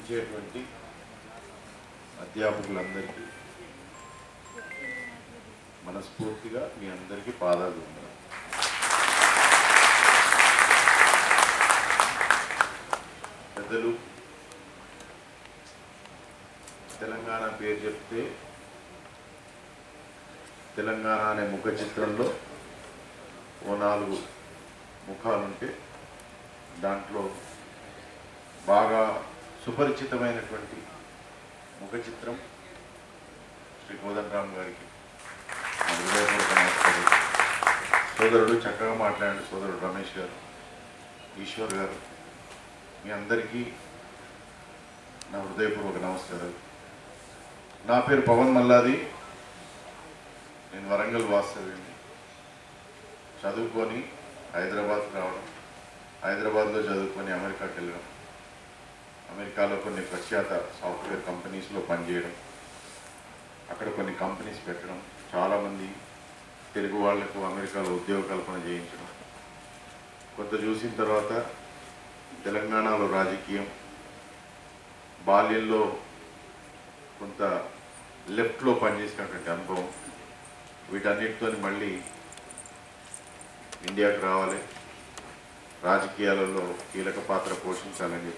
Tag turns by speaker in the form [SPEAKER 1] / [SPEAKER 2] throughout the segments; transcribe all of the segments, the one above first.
[SPEAKER 1] బోధించేటువంటి అధ్యాపకులందరికీ మనస్ఫూర్తిగా మీ అందరికీ పాదాలు ఉన్నాయి. పెద్దలు తెలంగాణ పేరు చెప్తే తెలంగాణ అనే ముఖ చిత్రంలో ఓ 4 ముఖాలుంటే దాంట్లో బాగా సుపరిచితమైనటువంటి ముఖ చిత్రం శ్రీ కోదండరామ్ గారికి హృదయపూర్వక నమస్కారం. సోదరుడు చక్కగా మాట్లాడిన సోదరుడు రమేష్ గారు, ఈశ్వర్ గారు, మీ అందరికీ నా హృదయపూర్వక నమస్కారాలు. నా పేరు పవన్ మల్లాది. నేను వరంగల్ వాస్తవ్యుని. చదువుకొని హైదరాబాద్కి రావడం, హైదరాబాద్లో చదువుకొని అమెరికాకి వెళ్ళడం, అమెరికాలో కొన్ని ప్రఖ్యాత సాఫ్ట్వేర్ కంపెనీస్లో పనిచేయడం, అక్కడ కొన్ని కంపెనీస్ పెట్టడం, చాలామంది తెలుగు వాళ్లకు అమెరికాలో ఉద్యోగ కల్పన చేయించడం, కొంత చూసిన తర్వాత తెలంగాణలో రాజకీయం, బాల్యంలో కొంత లెఫ్ట్లో పనిచేసినటువంటి అనుభవం, వీటన్నిటితో మళ్ళీ ఇండియాకి రావాలి, రాజకీయాలలో కీలక పాత్ర పోషించాలని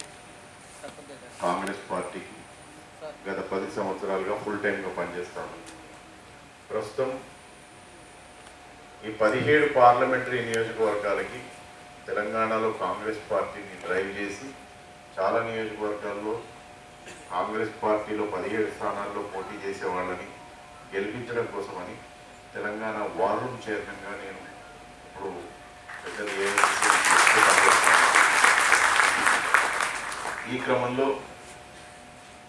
[SPEAKER 1] కాంగ్రెస్ పార్టీకి గత 10 సంవత్సరాలుగా ఫుల్ టైమ్గా పనిచేస్తాను. ప్రస్తుతం ఈ 17 పార్లమెంటరీ నియోజకవర్గాలకి తెలంగాణలో కాంగ్రెస్ పార్టీని డ్రైవ్ చేసి చాలా నియోజకవర్గాల్లో కాంగ్రెస్ పార్టీలో 17 స్థానాల్లో పోటీ చేసే వాళ్ళని గెలిపించడం కోసమని తెలంగాణ వార్ రూమ్ చైర్మన్గా నేను ఇప్పుడు ఈ క్రమంలో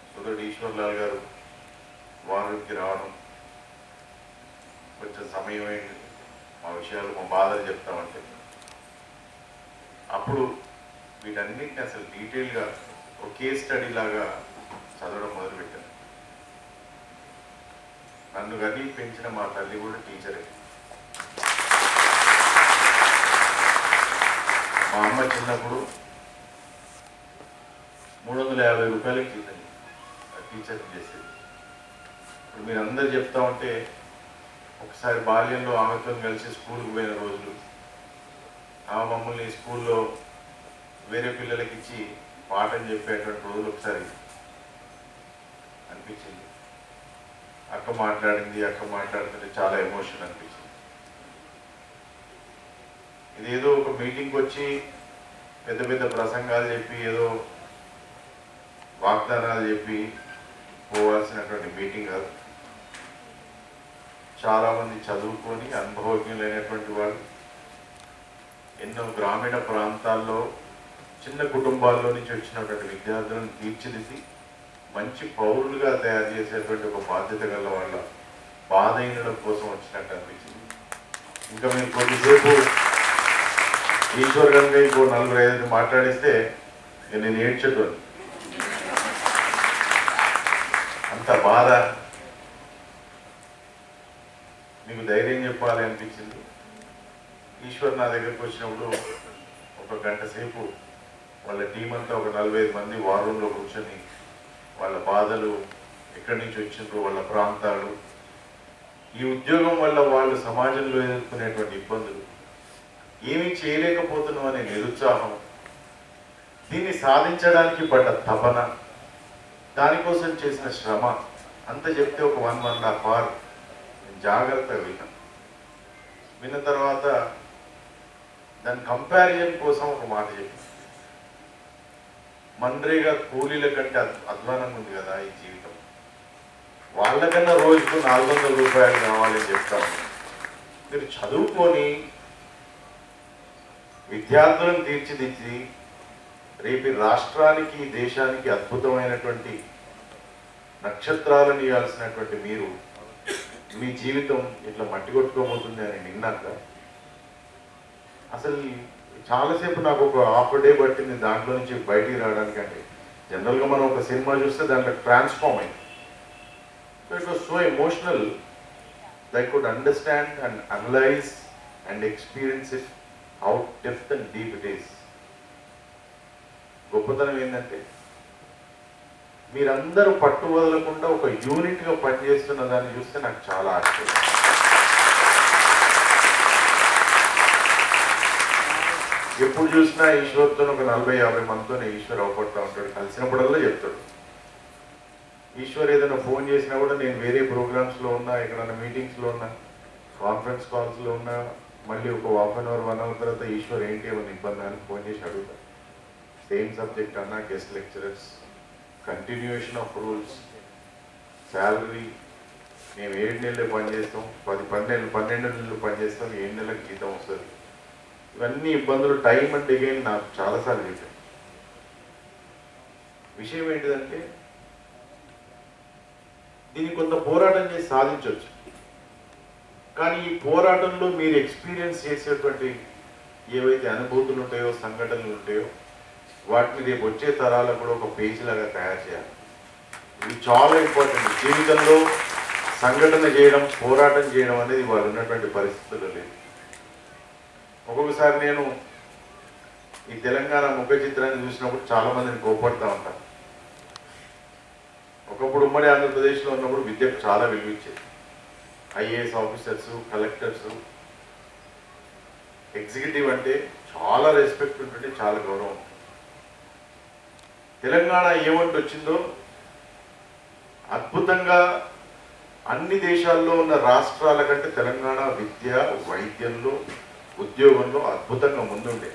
[SPEAKER 1] సోదరుడు ఈశ్వర్లాల్ గారు వార్ రూమ్కి రావడం, కొంచెం సమయం అయింది, మా విషయాలు మా బాధలు చెప్తామంటే అప్పుడు వీటన్నిటిని అసలు డీటెయిల్గా ఒక కేస్ స్టడీ లాగా చదవడం మొదలుపెట్టాను. నన్ను కానీ పెంచిన మా తల్లి కూడా టీచరే. మా అమ్మ చిన్నప్పుడు 350 రూపాయలకి జీతం టీచర్ చేసేది. ఇప్పుడు మీరు అందరు చెప్తా ఉంటే ఒకసారి బాల్యంలో ఆమెతో కలిసి స్కూల్కి పోయిన రోజులు, ఆమె మమ్మల్ని స్కూల్లో వేరే పిల్లలకి ఇచ్చి పాఠం చెప్పేటువంటి రోజులు ఒకసారి అనిపించింది. అక్క మాట్లాడుతుంటే చాలా ఎమోషన్ అనిపించింది. ఇదేదో ఒక మీటింగ్కి వచ్చి పెద్ద పెద్ద ప్రసంగాలు చెప్పి ఏదో వాగ్దానాలు చెప్పి పోవాల్సినటువంటి మీటింగ్ కాదు. చాలామంది చదువుకొని అనుభవజ్ఞులైనటువంటి వాళ్ళు ఎన్నో గ్రామీణ ప్రాంతాల్లో చిన్న కుటుంబాల్లో నుంచి వచ్చినటువంటి విద్యార్థులను తీర్చిదిద్ది మంచి పౌరులుగా తయారు చేసేటువంటి ఒక బాధ్యత గల వాళ్ళ బాధైనడం కోసం వచ్చినట్టు అనిపించింది. ఇంకా మీరు కొద్దిసేపు ఈశ్వర్ గంగా ఇంకో 4-5 మాట్లాడిస్తే నేను ఏడ్చేటోని, అంత బాధ. మీకు ధైర్యం చెప్పాలి అనిపించింది. ఈశ్వర్ నా దగ్గరికి వచ్చినప్పుడు ఒక గంట సేపు వాళ్ళ టీం అంతా ఒక 45 మంది వార్ రూమ్లో కూర్చొని వాళ్ళ బాధలు, ఎక్కడి నుంచి వచ్చిండ్రు, వాళ్ళ ప్రాంతాలు, ఈ ఉద్యోగం వల్ల వాళ్ళు సమాజంలో ఎదుర్కొనేటువంటి ఇబ్బందులు, ఏమీ చేయలేకపోతున్నాం అనే నిరుత్సాహం, దీన్ని సాధించడానికి పడ్డ తపన, దానికోసం చేసిన శ్రమ అంత చెప్తే ఒక 1.5 hour జాగ్రత్తగా విన్న తర్వాత దాని కంపారిజన్ కోసం ఒక మాట చెప్పి, మన్రేగా కూలీల కంటే అధ్వానంగా ఉంది కదా ఈ జీవితం, వాళ్ళకన్నా రోజుకు 400 రూపాయలు కావాలని చెప్తాను. మీరు చదువుకొని విద్యార్థులను తీర్చిదిద్ది రేపు రాష్ట్రానికి దేశానికి అద్భుతమైనటువంటి నక్షత్రాలను ఇవ్వాల్సినటువంటి మీరు మీ జీవితం ఇట్లా మట్టి కొట్టుకోబోతుంది అని విన్నాక అసలు చాలాసేపు నాకు ఒక హాఫ్ డే పట్టింది దాంట్లో నుంచి బయటికి రావడానికి. అంటే జనరల్గా మనం ఒక సినిమా చూస్తే దాంట్లో ట్రాన్స్ఫార్మ్ అయింది. It was so emotional that I could understand and analyse and experience it how depth and deep it is. గొప్పతనం ఏంటంటే మీరందరూ పట్టు వదలకుండా ఒక యూనిట్గా పనిచేస్తున్న దాన్ని చూస్తే నాకు చాలా ఆశ్చర్యం. ఎప్పుడు చూసినా ఈశ్వర్తో ఒక 40-50 మందితో ఈశ్వర్ అవపడుతూ ఉంటాడు. కలిసినప్పుడల్లా చెప్తాడు. ఈశ్వర్ ఏదైనా ఫోన్ చేసినా కూడా నేను వేరే ప్రోగ్రామ్స్లో ఉన్నా, ఎక్కడైనా మీటింగ్స్లో ఉన్నా, కాన్ఫరెన్స్ కాల్స్లో ఉన్నా, మళ్ళీ ఒక 1/2 అవర్ 1 అవర్ తర్వాత ఈశ్వర్ ఏంటి ఏమైనా ఇబ్బంది అని ఫోన్ చేసి అడుగుతాను. సేమ్ సబ్జెక్ట్ అన్నా, guest lecturers, continuation of rules, salary, మేము 7 నెలలు పనిచేస్తాం, 12 నెలలు పనిచేస్తాం, 7 నెలలకు జీతం వస్తుంది. ఇవన్నీ ఇబ్బందులు టైం అండ్ అగైన్ నాకు చాలాసార్లు చెప్పాను. విషయం ఏంటిదంటే దీన్ని కొంత పోరాటం చేసి సాధించవచ్చు. కానీ ఈ పోరాటంలో మీరు ఎక్స్పీరియన్స్ చేసేటువంటి ఏవైతే అనుభూతులు ఉంటాయో, సంఘటనలు ఉంటాయో, వాటిని రేపు వచ్చే తరాలకు కూడా ఒక పేజీ లాగా తయారు చేయాలి. ఇది చాలా ఇంపార్టెంట్. జీవితంలో సంఘటన చేయడం, పోరాటం చేయడం అనేది వాళ్ళు ఉన్నటువంటి పరిస్థితుల్లో లేదు. ఒక్కొక్కసారి నేను ఈ తెలంగాణ ముఖ చిత్రాన్ని చూసినప్పుడు చాలా మందిని కోపడుతూ ఉంటాను. ఒకప్పుడు ఉమ్మడి ఆంధ్రప్రదేశ్లో ఉన్నప్పుడు విద్యకు చాలా విలువ ఇచ్చేది. ఐఏఎస్ ఆఫీసర్స్, కలెక్టర్స్, ఎగ్జిక్యూటివ్ అంటే చాలా రెస్పెక్ట్ ఉంటుంది, చాలా గౌరవం. తెలంగాణ ఏమంటూ వచ్చిందో అద్భుతంగా అన్ని దేశాల్లో ఉన్న రాష్ట్రాల కంటే తెలంగాణ విద్య, వైద్యంలో, ఉద్యోగంలో అద్భుతంగా ముందుండే.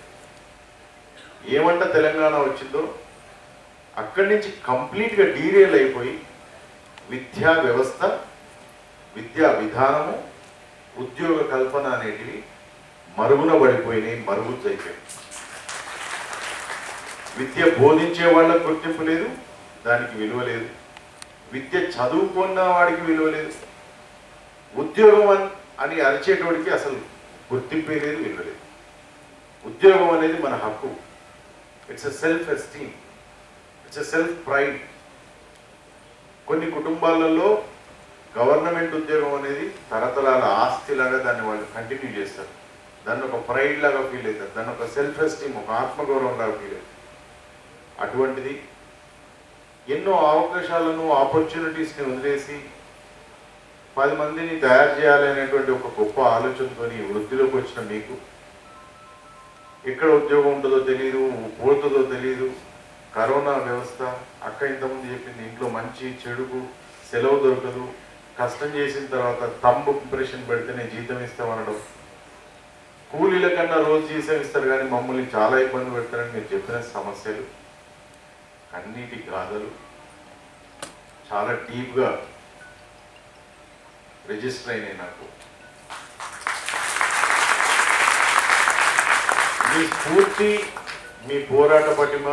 [SPEAKER 1] ఏమంట తెలంగాణ వచ్చిందో అక్కడి నుంచి కంప్లీట్గా డీరేల్ అయిపోయి విద్యా వ్యవస్థ, విద్యా విధానము, ఉద్యోగ కల్పన అనేటివి మరుగున పడిపోయినాయి, మరుగుజ్జైపోయాయి. విద్య బోధించే వాళ్ళకు గుర్తింపు లేదు, దానికి విలువ లేదు. విద్య చదువుకున్న వాడికి విలువ లేదు. ఉద్యోగం అని అరిచేటోడికి అసలు గుర్తింపే లేదు, విలువ లేదు. ఉద్యోగం అనేది మన హక్కు. It's a self esteem, it's a self pride. కొన్ని కుటుంబాలలో గవర్నమెంట్ ఉద్యోగం అనేది తరతరాల ఆస్తిలాగా దాన్ని వాళ్ళు కంటిన్యూ చేస్తారు. దాన్ని ఒక ప్రైడ్ లాగా ఫీల్ అవుతారు, దాన్ని ఒక సెల్ఫ్ ఎస్టీమ్, ఒక ఆత్మగౌరవం లాగా ఫీల్ అవుతారు. అటువంటిది ఎన్నో అవకాశాలను, ఆపర్చునిటీస్ని వదిలేసి 10 మందిని తయారు చేయాలి అనేటువంటి ఒక గొప్ప ఆలోచనతో ఈ వృత్తిలోకి వచ్చిన మీకు ఎక్కడ ఉద్యోగం ఉంటుందో తెలియదు, పోతుందో తెలియదు. కరోనా వ్యవస్థ, అక్క ఇంతకుముందు చెప్పింది, ఇంట్లో మంచి చెడుకు సెలవు దొరకదు, కష్టం చేసిన తర్వాత తంబు ఇంప్రెషన్ పెడితేనే జీతం ఇస్తామనడం, కూలీల కన్నా రోజు జీతం ఇస్తారు కానీ మమ్మల్ని చాలా ఇబ్బంది పెడతారని మీరు చెప్పిన సమస్యలు, అన్నిటి గాథలు చాలా డీప్గా రిజిస్టర్ అయినాయి నాకు. మీ స్ఫూర్తి, మీ పోరాట పటిమ,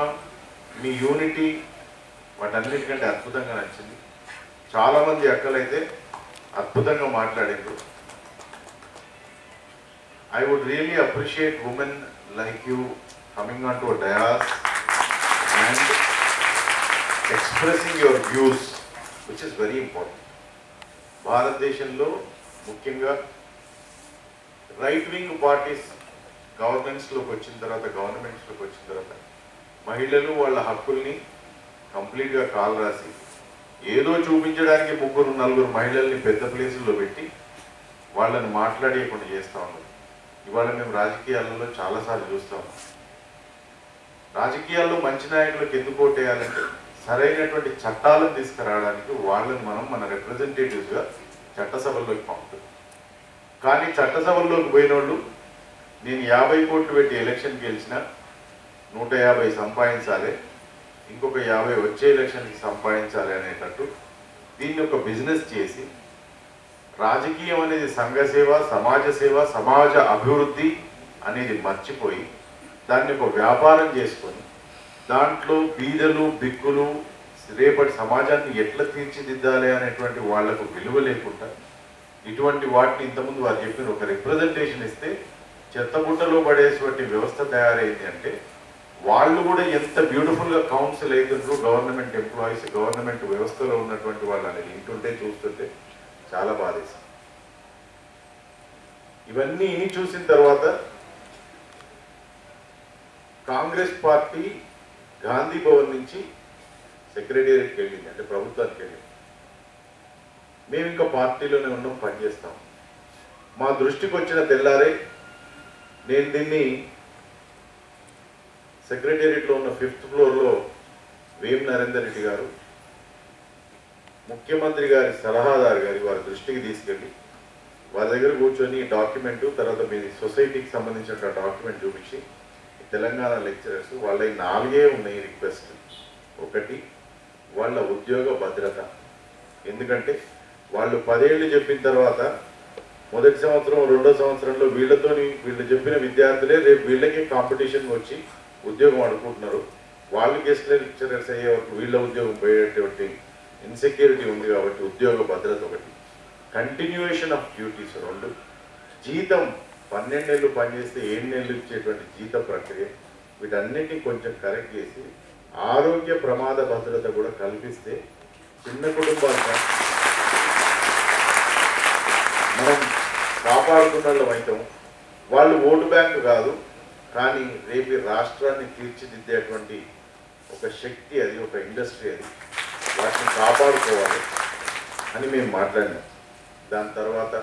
[SPEAKER 1] మీ యూనిటీ వాటన్నిటికంటే అద్భుతంగా నచ్చింది. చాలామంది అక్కలైతే అద్భుతంగా మాట్లాడారు. I would really appreciate women like you coming onto a dais and expressing your views, which is very important. భారతదేశంలో ముఖ్యంగా రైట్ వింగ్ పార్టీస్ గవర్నమెంట్స్లోకి వచ్చిన తర్వాత మహిళలు వాళ్ళ హక్కుల్ని కంప్లీట్గా కాలు రాసి ఏదో చూపించడానికి 3-4 మహిళల్ని పెద్ద ప్లేసుల్లో పెట్టి వాళ్ళని మాట్లాడేయకుండా చేస్తూ ఉన్నారు. ఇవాళ మేము రాజకీయాలలో చాలాసార్లు చూస్తాం. రాజకీయాల్లో మంచి నాయకులకు ఎందుకు ఓటేయాలంటే సరైనటువంటి చట్టాలను తీసుకురావడానికి వాళ్ళని మనం మన రిప్రజెంటేటివ్స్గా చట్టసభల్లోకి పంపుతాం. కానీ చట్టసభల్లోకి పోయిన వాళ్ళు నేను 50 కోట్లు పెట్టి ఎలక్షన్ గెలిచిన 150 సంపాదించాలి, ఇంకొక 50 వచ్చే ఎలక్షన్కి సంపాదించాలి అనేటట్టు దీన్ని ఒక బిజినెస్ చేసి రాజకీయం అనేది సంఘ సేవ, సమాజ సేవ, సమాజ అభివృద్ధి అనేది మర్చిపోయి దాన్ని ఒక వ్యాపారం చేసుకొని దాంట్లో బీదలు, బిక్కులు, రేపటి సమాజాన్ని ఎట్లా తీర్చిదిద్దాలి అనేటువంటి వాళ్లకు విలువ లేకుండా ఇటువంటి వాటిని ఇంతకుముందు వారు చెప్పిన ఒక రిప్రజెంటేషన్ ఇస్తే చెత్తబుట్టలో పడేటువంటి వ్యవస్థ తయారైంది. అంటే వాళ్ళు కూడా ఎంత బ్యూటిఫుల్గా కౌన్సిల్ అవుతుండ్రు, గవర్నమెంట్ ఎంప్లాయీస్, గవర్నమెంట్ వ్యవస్థలో ఉన్నటువంటి వాళ్ళు అనేది వింటుంటే చూస్తుంటే చాలా బాధేస్తుంది. ఇవన్నీ ఇని చూసిన తర్వాత కాంగ్రెస్ పార్టీ గాంధీ భవన్ నుంచి సెక్రటేరియట్కి వెళ్ళింది, అంటే ప్రభుత్వానికి వెళ్ళింది. మేము ఇంకా పార్టీలోనే ఉన్నాం, పనిచేస్తాం. మా దృష్టికి వచ్చిన తెల్లారే నేను దీన్ని సెక్రటేరియట్లో ఉన్న 5th ఫ్లోర్లో వేం నరేందర్ రెడ్డి గారు ముఖ్యమంత్రి గారి సలహాదారు గారి వారి దృష్టికి తీసుకెళ్ళి వారి దగ్గర కూర్చొని డాక్యుమెంటు, తర్వాత మీ సొసైటీకి సంబంధించిన డాక్యుమెంట్ చూపించి, తెలంగాణ లెక్చరర్స్ వాళ్ళ 4 ఉన్నాయి రిక్వెస్ట్. ఒకటి, వాళ్ళ ఉద్యోగ భద్రత. ఎందుకంటే వాళ్ళు 10 ఏళ్ళు చెప్పిన తర్వాత మొదటి సంవత్సరం 2వ సంవత్సరంలో వీళ్ళు చెప్పిన విద్యార్థులే రేపు వీళ్ళకే కాంపిటీషన్ వచ్చి ఉద్యోగం అనుకుంటున్నారు. వాళ్ళు గెస్ట్ లెక్చరర్స్ అయ్యే వరకు వీళ్ళ ఉద్యోగం పోయేటువంటి ఇన్సెక్యూరిటీ ఉంది. కాబట్టి ఉద్యోగ భద్రత ఒకటి, కంటిన్యూయేషన్ ఆఫ్ డ్యూటీస్ 2, జీతం 12 నెలలు పనిచేస్తే 7 నెలలు ఇచ్చేటువంటి జీత ప్రక్రియ, వీటన్నిటిని కొంచెం కరెక్ట్ చేసి ఆరోగ్య ప్రమాద భద్రత కూడా కల్పిస్తే చిన్న కుటుంబాలుగా మనం కాపాడుకున్న అవుతాం. వాళ్ళు ఓటు బ్యాంకు కాదు, కానీ రేపు రాష్ట్రాన్ని తీర్చిదిద్దేటువంటి ఒక శక్తి అది, ఒక ఇండస్ట్రీ అది. వాటిని కాపాడుకోవాలి అని మేము మాట్లాడినాం. దాని తర్వాత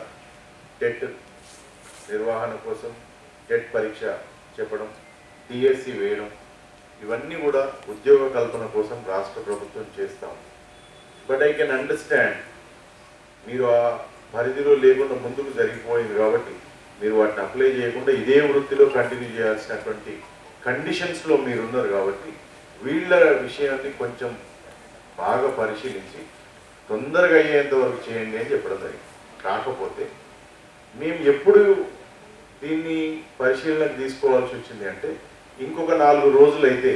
[SPEAKER 1] టెట్ నిర్వహణ కోసం టెట్ పరీక్ష చెప్పడం, డిఎస్సి వేయడం, ఇవన్నీ కూడా ఉద్యోగ కల్పన కోసం రాష్ట్ర ప్రభుత్వం చేస్తాం. బట్ ఐ కెన్ అండర్స్టాండ్, మీరు ఆ పరిధిలో లేకుండా ముందుకు జరిగిపోయింది కాబట్టి మీరు వాటిని అప్లై చేయకుండా ఇదే వృత్తిలో కంటిన్యూ చేయాల్సినటువంటి కండిషన్స్లో మీరున్నారు. కాబట్టి వీళ్ళ విషయాన్ని కొంచెం బాగా పరిశీలించి తొందరగా అయ్యేంత వరకు చేయండి అని చెప్పడం జరిగింది. కాకపోతే మేము ఎప్పుడు దీన్ని పరిశీలనకు తీసుకోవాల్సి వచ్చింది అంటే, ఇంకొక 4 రోజులు అయితే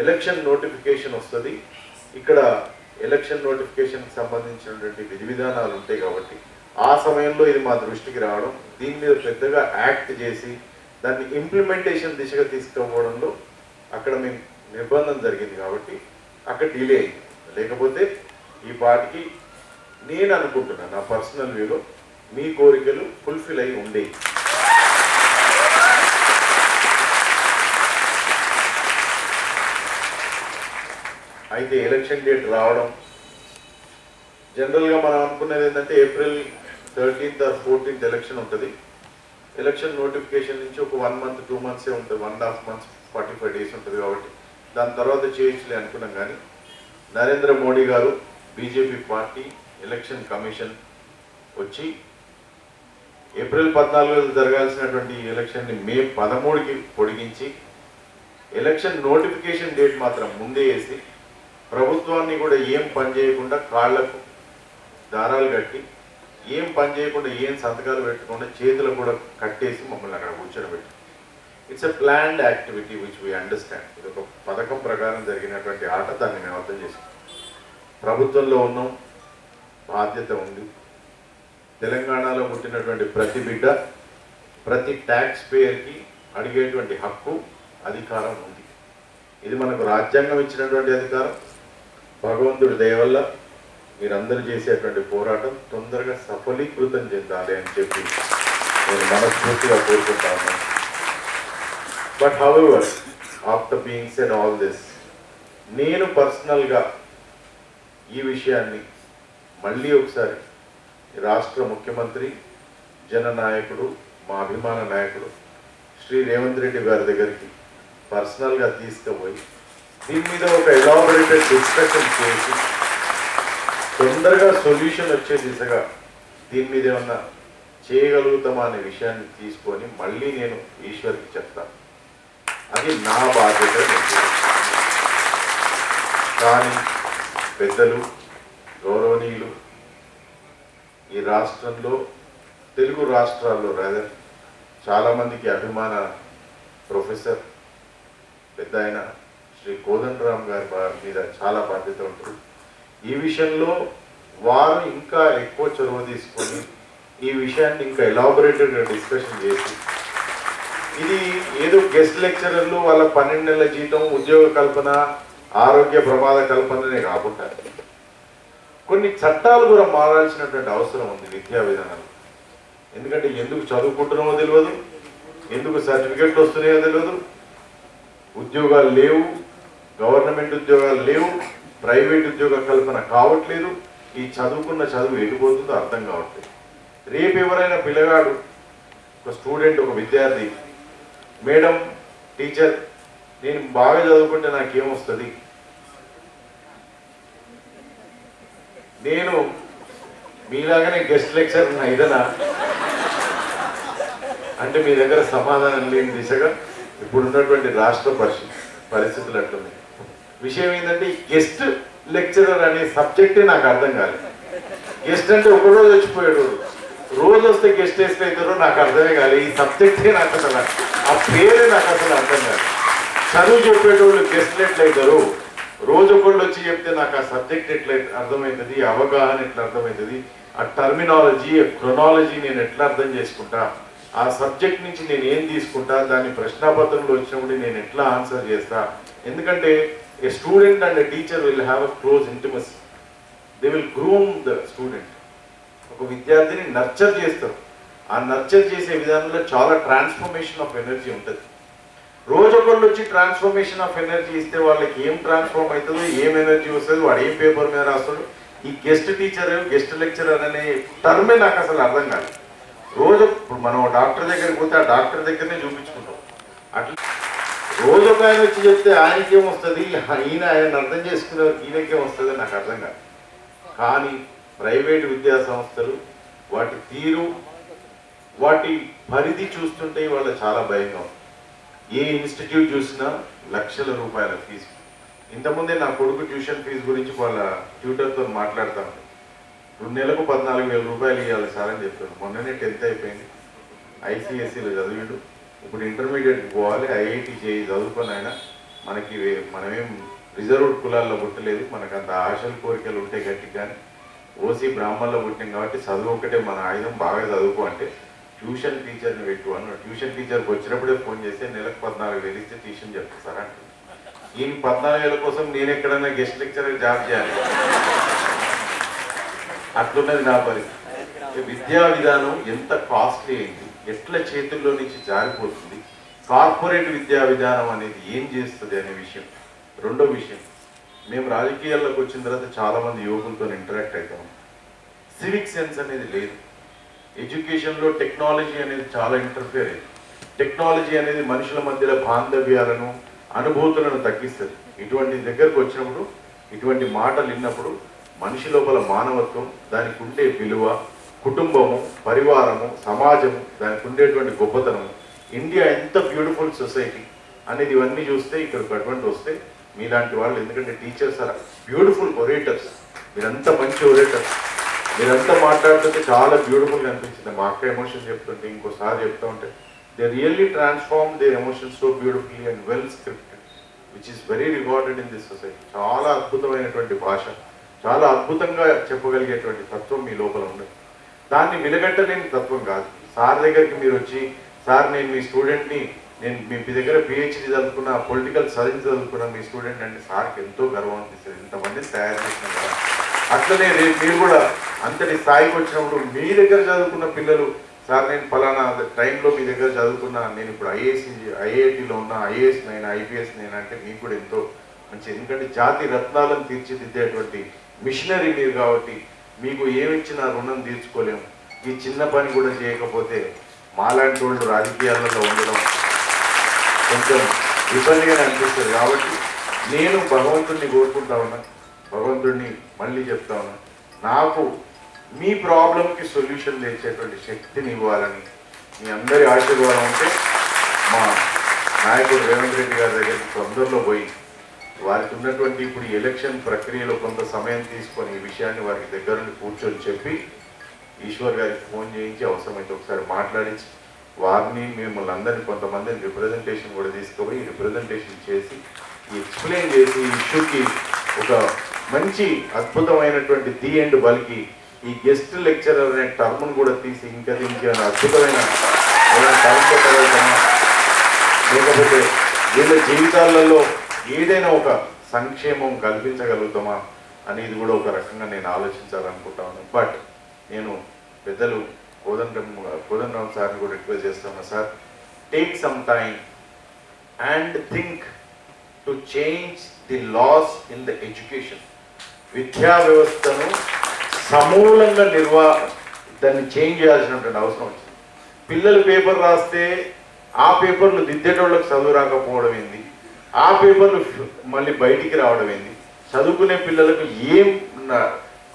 [SPEAKER 1] ఎలక్షన్ నోటిఫికేషన్ వస్తుంది. ఇక్కడ ఎలక్షన్ నోటిఫికేషన్కి సంబంధించినటువంటి విధి విధానాలు ఉంటాయి. కాబట్టి ఆ సమయంలో ఇది మా దృష్టికి రావడం, దీని మీద పెద్దగా యాక్ట్ చేసి దాన్ని ఇంప్లిమెంటేషన్ దిశగా తీసుకుపోవడంలో అక్కడ మేము నిర్బంధం జరిగింది. కాబట్టి అక్కడ డిలే అయింది. లేకపోతే ఈ పాటికి నేను అనుకుంటున్నాను, నా పర్సనల్ వ్యూలో మీ కోరికలు ఫుల్ఫిల్ అయి ఉండేవి. అయితే ఎలక్షన్ డేట్ రావడం, జనరల్గా మనం అనుకునేది ఏంటంటే April 13th or 14th election ఉంటుంది. ఎలక్షన్ నోటిఫికేషన్ నుంచి ఒక 1 month 2 months ఉంటుంది, 1.5 months 45 days ఉంటుంది. కాబట్టి దాని తర్వాత చేయొచ్చులే అనుకున్నాం. కానీ నరేంద్ర మోడీ గారు, బీజేపీ పార్టీ, ఎలక్షన్ కమిషన్ వచ్చి April 14 జరగాల్సినటువంటి ఎలక్షన్ని May 13కి పొడిగించి ఎలక్షన్ నోటిఫికేషన్ డేట్ మాత్రం ముందే వేసి ప్రభుత్వాన్ని కూడా ఏం పని చేయకుండా కాళ్లకు దారాలు కట్టి, ఏం పని చేయకుండా, ఏం సంతకాలు పెట్టకుండా చేతులు కూడా కట్టేసి మమ్మల్ని అక్కడ కూర్చోబెట్టి, it's a planned activity which we understand. ఇది ఒక పథకం ప్రకారం జరిగినటువంటి ఆట, దాన్ని మేము అర్థం చేసుకున్నాం. ప్రభుత్వంలో ఉన్నాం, బాధ్యత ఉంది. తెలంగాణలో పుట్టినటువంటి ప్రతి బిడ్డ, ప్రతి ట్యాక్స్ పేయర్కి అడిగేటువంటి హక్కు, అధికారం ఉంది. ఇది మనకు రాజ్యాంగం ఇచ్చినటువంటి అధికారం. భగవంతుడి దయ వల్ల మీరందరూ చేసేటువంటి పోరాటం తొందరగా సఫలీకృతం చెందాలి అని చెప్పి నేను మనస్ఫూర్తిగా కోరుకుంటా ఉన్నాను. But however, after being said all this, నేను పర్సనల్గా ఈ విషయాన్ని మళ్ళీ ఒకసారి రాష్ట్ర ముఖ్యమంత్రి, జననాయకుడు, మా అభిమాన నాయకుడు శ్రీ రేవంత్ రెడ్డి గారి దగ్గరికి పర్సనల్గా తీసుకుపోయి దీని మీద ఒక ఎలాబొరేటెడ్ డిస్కషన్ చేసి తొందరగా సొల్యూషన్ వచ్చే దిశగా దీని మీద ఏమన్నా చేయగలుగుతామా అనే విషయాన్ని తీసుకొని మళ్ళీ నేను ఈశ్వర్కి చెప్తాను. అది నా బాధ్యత. కానీ పెద్దలు, గౌరవనీయులు, ఈ రాష్ట్రంలో, తెలుగు రాష్ట్రాల్లో రాదర్ చాలామందికి అభిమాన ప్రొఫెసర్ పెద్ద ఆయన శ్రీ కోదండరామ్ గారి మీద చాలా బాధ్యత ఉంటుంది. ఈ విషయంలో వారు ఇంకా ఎక్కువ చొరవ తీసుకొని ఈ విషయాన్ని ఇంకా ఎలాబొరేటెడ్గా డిస్కషన్ చేసి, ఇది ఏదో గెస్ట్ లెక్చరర్లు వాళ్ళ 12 నెలల జీతం, ఉద్యోగ కల్పన, ఆరోగ్య ప్రమాద కల్పననే కాకుండా కొన్ని చట్టాలు కూడా మారాల్సినటువంటి అవసరం ఉంది విద్యా విధానంలో. ఎందుకంటే ఎందుకు చదువుకుంటున్నామో తెలియదు, ఎందుకు సర్టిఫికెట్లు వస్తున్నాయో తెలియదు, ఉద్యోగాలు లేవు, గవర్నమెంట్ ఉద్యోగాలు లేవు, ప్రైవేట్ ఉద్యోగ కల్పన కావట్లేదు, ఈ చదువుకున్న చదువు వెళ్ళిపోతుందో అర్థం కావట్లేదు. రేపు ఎవరైనా పిల్లగాడు, ఒక స్టూడెంట్, ఒక విద్యార్థి, మేడం, టీచర్, నేను బాగా చదువుకుంటే నాకేమొస్తుంది, నేను మీలాగానే గెస్ట్ లెక్చర్ అయిదనా అంటే మీ దగ్గర సమాధానం లేని దిశగా ఇప్పుడు ఉన్నటువంటి రాష్ట్ర పరిస్థితులు అట్లున్నాయి. విషయం ఏంటంటే ఈ గెస్ట్ లెక్చరర్ అనే సబ్జెక్టే నాకు అర్థం కాలేదు. గెస్ట్ అంటే ఒకరోజు వచ్చిపోయాడు, రోజు వస్తే గెస్ట్ వేస్ట్ అవుతారో నాకు అర్థమే కాలేదు. ఈ సబ్జెక్టే నాకు అసలు, ఆ పేరే నాకు అసలు అర్థం కాదు. చదువు చెప్పేటోళ్ళు గెస్ట్లు ఎట్లయితారు, రోజు ఒకళ్ళు వచ్చి చెప్తే నాకు ఆ సబ్జెక్ట్ ఎట్లా అర్థమవుతుంది, అవగాహన ఎట్లా అర్థమవుతుంది, ఆ టర్మినాలజీ, క్రొనాలజీ నేను ఎట్లా అర్థం చేసుకుంటా, ఆ సబ్జెక్ట్ నుంచి నేను ఏం తీసుకుంటా, దాన్ని ప్రశ్నాపత్రంలో వచ్చినప్పుడు నేను ఎట్లా ఆన్సర్ చేస్తా. ఎందుకంటే a student and teacher will have a close intimacy. They will groom the student. ఒక విద్యార్థిని నర్చర్ చేస్తారు. ఆ నర్చర్ చేసే విధానంలో చాలా ట్రాన్స్ఫర్మేషన్ ఆఫ్ ఎనర్జీ ఉంటుంది. రోజొకళ్ళు వచ్చి ట్రాన్స్ఫర్మేషన్ ఆఫ్ ఎనర్జీ ఇస్తే వాళ్ళకి ఏం ట్రాన్స్ఫార్మ్ అవుతుందో, ఏం ఎనర్జీ వస్తుందో, వాడు ఏం పేపర్ మీద రాస్తాడు. ఈ గెస్ట్ టీచర్, గెస్ట్ లెక్చరర్ అనే టర్మే నాకు అసలు అర్థం కాదు. రోజు ఇప్పుడు మనం డాక్టర్ దగ్గరికి పోతే ఆ డాక్టర్ దగ్గరనే చూపించుకుంటాం. అట్లా రోజు ఒక ఆయన వచ్చి చెప్తే ఆయనకేం వస్తుంది, ఆయన అర్థం చేసుకునేవారికి ఈయనకేం వస్తుంది నాకు అర్థం కాదు. కానీ ప్రైవేట్ విద్యా సంస్థలు వాటి తీరు, వాటి పరిధి చూస్తుంటే వాళ్ళ చాలా భయంగా ఉంది. ఏ ఇన్స్టిట్యూట్ చూసినా లక్షల రూపాయల ఫీజు. ఇంతకుముందే నా కొడుకు ట్యూషన్ ఫీజు గురించి వాళ్ళ ట్యూటర్తో మాట్లాడతాను. 2 నెలలకు 14,000 రూపాయలు ఇవ్వాలి సార్ అని చెప్పాను. మొన్ననే 10th అయిపోయింది, ఐసిఎస్సిలో చదివిండు. ఇప్పుడు ఇంటర్మీడియట్కి పోవాలి, ఐఐటి చేయి చదువుకొని ఆయన. మనమేం రిజర్వ్డ్ కులాల్లో పుట్టలేదు, మనకు అంత ఆశలు కోరికలు ఉంటాయి గట్టిగా. కానీ ఓసీ బ్రాహ్మణలో పుట్టినాం కాబట్టి చదువు ఒకటే మన ఆయుధం, బాగా చదువుకో అంటే ట్యూషన్ టీచర్ని పెట్టు అన్న. ట్యూషన్ టీచర్కి వచ్చినప్పుడే ఫోన్ చేస్తే నెలకు 14,000 ఇస్తే ట్యూషన్ చెప్తారా అంటే, ఈయన 14,000 కోసం నేను ఎక్కడన్నా గెస్ట్ లెక్చరర్ జాబ్ చేయాలి. అట్లున్నది నా పరిస్థితి. విద్యా విధానం ఎంత కాస్ట్లీ అయింది, ఎట్లా చేతుల్లో నుంచి జారిపోతుంది, కార్పొరేట్ విద్యా విధానం అనేది ఏం చేస్తుంది అనే విషయం. రెండో విషయం, మేము రాజకీయాల్లోకి వచ్చిన తర్వాత చాలామంది యువకులతో ఇంటరాక్ట్ అవుతాం. సివిక్ సెన్స్ అనేది లేదు. ఎడ్యుకేషన్లో టెక్నాలజీ అనేది చాలా ఇంటర్ఫియర్ అయింది. టెక్నాలజీ అనేది మనుషుల మధ్యలో బాంధవ్యాలను, అనుభూతులను తగ్గిస్తుంది. ఇటువంటి దగ్గరకు వచ్చినప్పుడు, ఇటువంటి మాటలు విన్నప్పుడు మనిషి లోపల మానవత్వం, దానికి ఉండే విలువ, కుటుంబము, పరివారము, సమాజము, దానికి ఉండేటువంటి గొప్పతనము, ఇండియా ఎంత బ్యూటిఫుల్ సొసైటీ అనేది ఇవన్నీ చూస్తే ఇక్కడికి అటువంటి వస్తే మీలాంటి వాళ్ళు, ఎందుకంటే టీచర్స్ ఆర్ బ్యూటిఫుల్ ఒరేటర్స్, మీరంతా మంచి ఒరేటర్స్, మీరంతా మాట్లాడుతుంటే చాలా బ్యూటిఫుల్గా అనిపించింది. మా అక్క ఎమోషన్ చెప్తుంటే ఇంకోసారి చెప్తా ఉంటే, they really transform there emotions so beautifully and well scripted, which is very rewarded in this society. చాలా అద్భుతమైనటువంటి భాష, చాలా అద్భుతంగా చెప్పగలిగేటువంటి తత్వం మీ లోపల ఉండదు. దాన్ని విలగట్టలేని తత్వం కాదు. సార్ దగ్గరికి మీరు వచ్చి, సార్ నేను మీ స్టూడెంట్ని, నేను మీ దగ్గర పిహెచ్డి చదువుకున్న, పొలిటికల్ సైన్స్ చదువుకున్న మీ స్టూడెంట్ అంటే సార్కి ఎంతో గర్వం అనిపిస్తుంది. ఇంతమందిని తయారు చేసినాం కదా. అట్లనే రేపు మీరు కూడా అంతటి స్థాయికి వచ్చినప్పుడు మీ దగ్గర చదువుకున్న పిల్లలు, సార్ నేను ఫలానా టైంలో మీ దగ్గర చదువుకున్నా, నేను ఇప్పుడు ఐఐటిలో ఉన్నా, ఐఏఎస్ నైనా, ఐపీఎస్ నైనా అంటే మీకు కూడా ఎంతో మంచి. ఎందుకంటే జాతి రత్నాలను తీర్చిదిద్దేటువంటి మిషనరీ మీరు కాబట్టి మీకు ఏమిచ్చినా రుణం తీర్చుకోలేము. ఈ చిన్న పని కూడా చేయకపోతే మాలాంటి వాళ్ళు రాజకీయాలలో ఉండడం కొంచెం ఇబ్బందిగానే అనిపిస్తుంది. కాబట్టి నేను భగవంతుడిని కోరుకుంటా ఉన్నా, భగవంతుడిని మళ్ళీ చెప్తా ఉన్నా, నాకు మీ ప్రాబ్లంకి సొల్యూషన్ తెచ్చేటువంటి శక్తిని ఇవ్వాలని మీ అందరి ఆశీర్వాదం ఉంటే మా నాయకుడు రేవంత్ రెడ్డి గారి దగ్గరికి తొందరలో పోయి వారికి ఉన్నటువంటి ఇప్పుడు ఎలక్షన్ ప్రక్రియలో కొంత సమయం తీసుకొని ఈ విషయాన్ని వారికి దగ్గర నుండి కూర్చొని చెప్పి ఈశ్వర్ గారికి ఫోన్ చేయించి అవసరమైతే ఒకసారి మాట్లాడించి వారిని, మిమ్మల్ని అందరినీ, కొంతమందిని రిప్రజెంటేషన్ కూడా తీసుకుపోయి రిప్రజెంటేషన్ చేసి ఎక్స్ప్లెయిన్ చేసి ఈ ఇష్యూకి ఒక మంచి అద్భుతమైనటువంటి ది ఎండ్ బలికి ఈ గెస్ట్ లెక్చరర్ అనే టర్మ్ను కూడా తీసి ఇంకా దీనికి అద్భుతమైన టర్మ్ లేకపోతే వీళ్ళ జీవితాలలో ఏదైనా ఒక సంక్షేమం కల్పించగలుగుతామా అనేది కూడా ఒక రకంగా నేను ఆలోచించాలనుకుంటాను. బట్ నేను పెద్దలు కోదండరామ్ సార్ని కూడా రిక్వెస్ట్ చేస్తాను, sir take some time and think to change the laws in the education. విద్యా వ్యవస్థను సమూలంగా దాన్ని చేంజ్ చేయాల్సినటువంటి అవసరం వచ్చింది. పిల్లలు పేపర్ రాస్తే ఆ పేపర్లు దిద్దేటోళ్ళకి చదువు రాకపోవడం ఏంది, ఆ పేపర్లు మళ్ళీ బయటికి రావడం ఏంది, చదువుకునే పిల్లలకు ఏం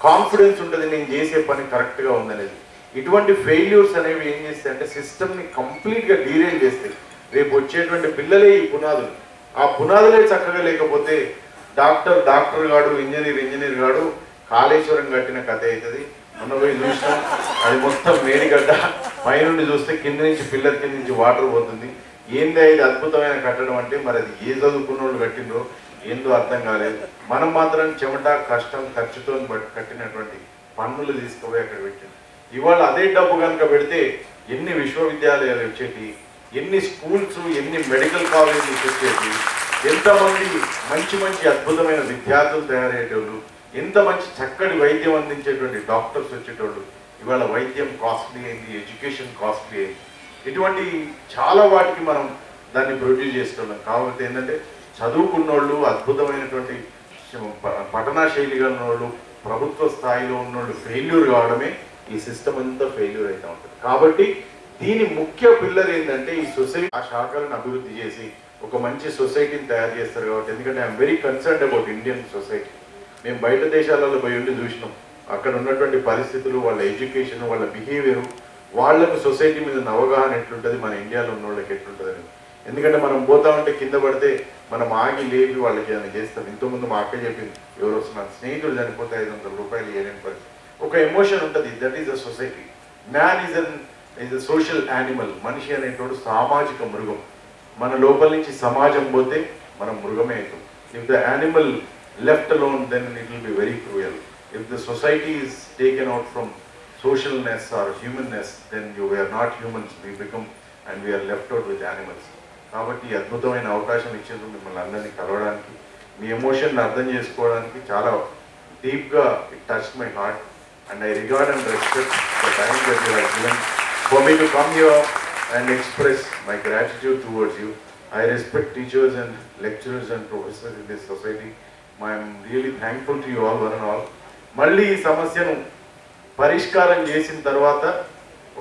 [SPEAKER 1] కాన్ఫిడెన్స్ ఉంటుంది నేను చేసే పని కరెక్ట్గా ఉందనేది. ఇటువంటి ఫెయిల్యూర్స్ అనేవి ఏం చేస్తాయి అంటే సిస్టమ్ని కంప్లీట్గా డీరేల్ చేస్తాయి. రేపు వచ్చేటువంటి పిల్లలే ఈ పునాదులు. ఆ పునాదులే చక్కగా లేకపోతే డాక్టర్ గాడు, ఇంజనీర్ గాడు కాళేశ్వరం కట్టిన కథ అవుతుంది. మొన్న పోయి చూసినాం, అది మొత్తం మేడిగడ్డ, పైనుండి చూస్తే కింద నుంచి పిల్లర్ కింద నుంచి వాటర్ పోతుంది. ఏంది ఇది అద్భుతమైన కట్టడం అంటే, మరి అది ఏ చదువుకున్న వాళ్ళు కట్టిందో ఏందో అర్థం కాలేదు. మనం మాత్రం చెమట కష్టం ఖర్చుతో కట్టినటువంటి పన్నులు తీసుకుపోయి అక్కడ పెట్టింది. ఇవాళ అదే డబ్బు కనుక పెడితే ఎన్ని విశ్వవిద్యాలయాలు వచ్చేటి, ఎన్ని స్కూల్స్, ఎన్ని మెడికల్ కాలేజెస్ వచ్చేటి, ఎంతమంది మంచి అద్భుతమైన విద్యార్థులు తయారయ్యేటోళ్ళు, ఎంత మంచి చక్కటి వైద్యం అందించేటువంటి డాక్టర్స్ వచ్చేటోళ్ళు. ఇవాళ వైద్యం కాస్ట్లీ అయింది, ఎడ్యుకేషన్ కాస్ట్లీ అయింది. ఇటువంటి చాలా వాటికి మనం దాన్ని ప్రొడ్యూస్ చేస్తున్నాం. కాబట్టి ఏంటంటే చదువుకున్నోళ్ళు, అద్భుతమైనటువంటి పఠనా శైలి ఉన్నోళ్ళు, ప్రభుత్వ స్థాయిలో ఉన్నోళ్ళు ఫెయిల్యూర్ కావడమే ఈ సిస్టమ్ అంతా ఫెయిల్యూర్ అవుతూ ఉంటుంది. కాబట్టి దీని ముఖ్య పిల్లర్ ఏంటంటే ఈ సొసైటీ ఆ శాఖలను అభివృద్ధి చేసి ఒక మంచి సొసైటీని తయారు చేస్తారు. కాబట్టి ఎందుకంటే I'm very concerned about Indian society. మేము బయట దేశాలలో పోయి ఉండి చూసినాం, అక్కడ ఉన్నటువంటి పరిస్థితులు, వాళ్ళ ఎడ్యుకేషన్, వాళ్ళ బిహేవియర్, వాళ్లకు సొసైటీ మీద అవగాహన ఎట్లుంటుంది, మన ఇండియాలో ఉన్న వాళ్ళకి ఎట్లుంటుంది అని. ఎందుకంటే మనం పోతా ఉంటే కింద పడితే మనం ఆగి లేపి వాళ్ళకి ఏమైనా చేస్తాం. ఇంతకుముందు మా అక్క చెప్పింది, ఎవరు వస్తున్నారు స్నేహితుడు చనిపోతే 500 రూపాయలు ఏలేని పరిస్థితి. ఒక ఎమోషన్ ఉంటుంది, that is a society. Man is a social animal. మనిషి అనేటోడు సామాజిక మృగం. మన లోపల నుంచి సమాజం పోతే మనం మృగమే అవుతాం. If the animal left alone, then it will be very cruel. If the society is taken out from socialness or humanness, then we are not humans, we become and we are left out with animals. కాబట్టి అద్భుతమైన అవకాశం ఇచ్చేందుకు మిమ్మల్ని అందరినీ కలవడానికి, మీ emotion అర్థం చేసుకోవడానికి చాలా డీప్గా it touch my heart and I regard and respect the time that you have given for me to come here and express my gratitude towards you. I respect teachers and lecturers and professors in this society. I am really thankful to you all, one and all. మళ్ళీ ఈ సమస్యను పరిష్కారం చేసిన తర్వాత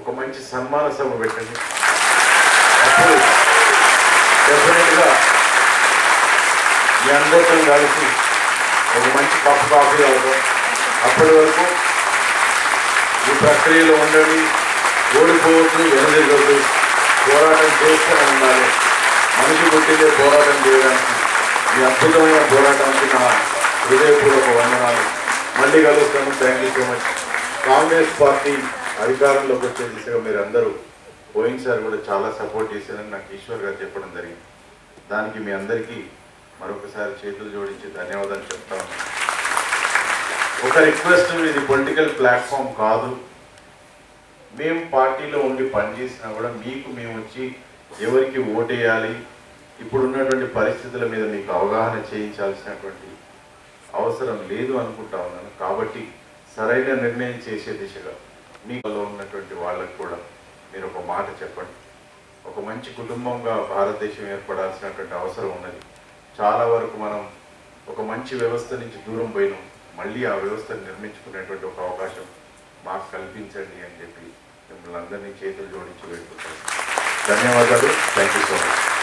[SPEAKER 1] ఒక మంచి సన్మాన సభ పెట్టండి. అప్పుడు డెఫినెట్గా మీ అందరితో కలిసి ఒక మంచి కప్ కాఫీ అవుతాం. అప్పటి వరకు ఈ ప్రక్రియలో ఉండండి, ఓడిపోవద్దు, వెనుదిరగద్దు, పోరాటం చేస్తూనే ఉండాలి. మనిషి పుట్టిందే పోరాటం చేయడానికి. ఈ అద్భుతమైన పోరాటానికి నా హృదయపూర్వక వందనాలు. మళ్ళీ కలుస్తాను. Thank you so much. Congress party అధికారంలోకి వచ్చే దిశగా మీరు అందరూ పోయినసారి కూడా చాలా సపోర్ట్ చేశారని నాకు ఈశ్వర్ గారు చెప్పడం జరిగింది. దానికి మీ అందరికీ మరొకసారి చేతులు జోడించి ధన్యవాదాలు చెప్తా ఉన్నాను. ఒక రిక్వెస్ట్, ఇది పొలిటికల్ ప్లాట్ఫామ్ కాదు. మేము పార్టీలో ఉండి పనిచేసినా కూడా మీకు మేము వచ్చి ఎవరికి ఓటేయాలి, ఇప్పుడున్నటువంటి పరిస్థితుల మీద మీకు అవగాహన చేయించాల్సినటువంటి అవసరం లేదు అనుకుంటా ఉన్నాను. కాబట్టి సరైన నిర్ణయం చేసే దిశగా మీలో ఉన్నటువంటి వాళ్ళకు కూడా మీరు ఒక మాట చెప్పండి. ఒక మంచి కుటుంబంగా భారతదేశం ఏర్పడాల్సినటువంటి అవసరం ఉన్నది. చాలా వరకు మనం ఒక మంచి వ్యవస్థ నుంచి దూరం పోయినాం. మళ్ళీ ఆ వ్యవస్థను నిర్మించుకునేటువంటి ఒక అవకాశం మాకు కల్పించండి అని చెప్పి మిమ్మల్ని అందరినీ చేతులు జోడించి వేడుకుంటాను. ధన్యవాదాలు. Thank you so much.